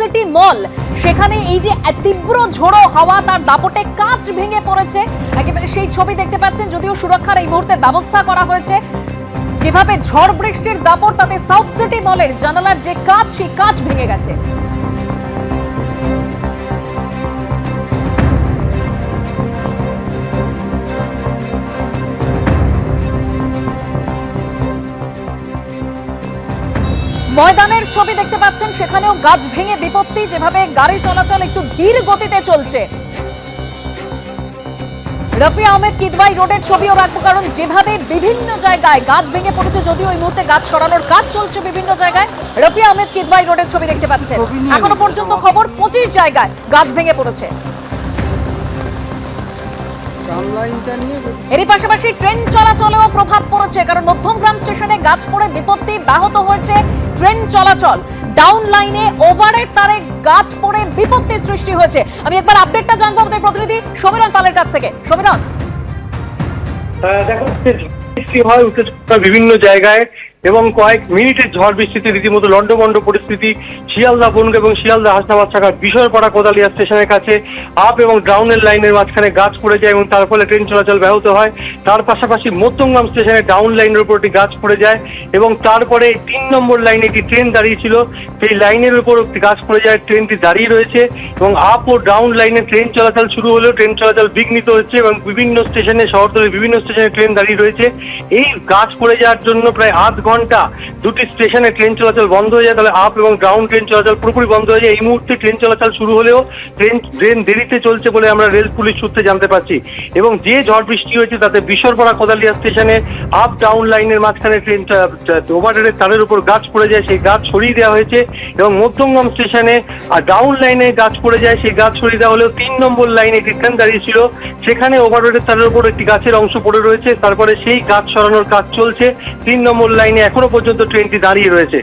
City মল, সেখানে এই যে তীব্র ঝোড়ো হাওয়া তার দাপটে কাঁচ ভেঙে পড়েছে। একেবারে সেই ছবি দেখতে পাচ্ছেন, যদিও সুরক্ষার এই মুহূর্তে ব্যবস্থা করা হয়েছে। যেভাবে ঝড় বৃষ্টির দাপট, তাতে সাউথ সিটি মলের জানালার যে কাঁচ, সেই কাঁচ ভেঙে গেছে। ময়দানের ছবি দেখতে পাচ্ছেন, সেখানেও গাছ ভেঙে বিপত্তি। যেভাবে গাড়ি চলাচল একটু ধীর গতিতে চলছে। রফি আহমেদ কিদওয়াই রোডের ছবিও রাখবো, কারণ যেভাবে বিভিন্ন জায়গায় গাছ ভেঙে পড়েছে, যদিও এই মুহূর্তে গাছ সরানোর কাজ চলছে বিভিন্ন জায়গায়। রফি আহমেদ কিদওয়াই রোডের ছবি দেখতে পাচ্ছেন, এখনো পর্যন্ত খবর 25 জায়গায় গাছ ভেঙে পড়েছে। এরই পাশাপাশি ট্রেন চলাচলেও প্রভাব পড়েছে, কারণ মধ্যমগ্রাম স্টেশনে গাছ পড়ে বিপত্তি, ব্যাহত হয়েছে ট্রেন চলাচল। ডাউন লাইনে ওভারের তারে গাছ পড়ে বিপত্তির সৃষ্টি হয়েছে। আমি একবার আপডেটটা জানবো আমাদের প্রতিনিধি সমীরণ পালের কাছ থেকে। সমীরণ, দেখো, বৃষ্টি হয় উত্তেজনা বিভিন্ন জায়গায় এবং কয়েক মিনিটের ঝড় বৃষ্টিতে রীতিমতো লন্ডভন্ড পরিস্থিতি। শিয়ালদা বনগাঁ এবং শিয়ালদা হাসনাবাদ শাখার বিষয়পাড়া কোদালিয়া স্টেশনের কাছে আপ এবং ডাউনের লাইনের মাঝখানে গাছ পড়ে যায় এবং তার ফলে ট্রেন চলাচল ব্যাহত হয়। তার পাশাপাশি মধ্যমগ্রাম স্টেশনে ডাউন লাইনের উপর একটি গাছ পড়ে যায় এবং তারপরে 3 নম্বর লাইনে একটি ট্রেন দাঁড়িয়ে ছিল, সেই লাইনের উপর একটি গাছ পড়ে যায়, ট্রেনটি দাঁড়িয়ে রয়েছে এবং আপ ও ডাউন লাইনে ট্রেন চলাচল শুরু হলেও ট্রেন চলাচল বিঘ্নিত হচ্ছে এবং বিভিন্ন স্টেশনে, শহরতলির বিভিন্ন স্টেশনে ট্রেন দাঁড়িয়ে রয়েছে। এই গাছ পড়ে যাওয়ার জন্য প্রায় আধ ঘন্টা দুটি স্টেশনে ট্রেন চলাচল বন্ধ হয়ে যায়। তাহলে আপ এবং ডাউন ট্রেন চলাচল পুরোপুরি বন্ধ হয়ে যায়। এই মুহূর্তে ট্রেন চলাচল শুরু হলেও ট্রেন দেরিতে চলছে বলে আমরা রেল পুলিশ সূত্রে জানতে পারছি। এবং যে ঝড় বৃষ্টি হয়েছে তাতে বিশরপাড়া কোদালিয়া স্টেশনে আপ ডাউন লাইনের মাঝখানে ট্রেন ওভারহেডের তারের উপর গাছ পড়ে যায়, সেই গাছ সরিয়ে দেওয়া হয়েছে। এবং মধ্যমগ্রাম স্টেশনে ডাউন লাইনে গাছ পড়ে যায়, সেই গাছ সরিয়ে দেওয়া হলেও 3 নম্বর লাইনে একটি ট্রেন দাঁড়িয়েছিল, সেখানে ওভারহেডের তারের উপর একটি গাছের অংশ পড়ে রয়েছে। তারপরে সেই গাছ সরানোর কাজ চলছে। 3 নম্বর লাইনে এখনো পর্যন্ত ট্রেনটি দাঁড়িয়ে রয়েছে।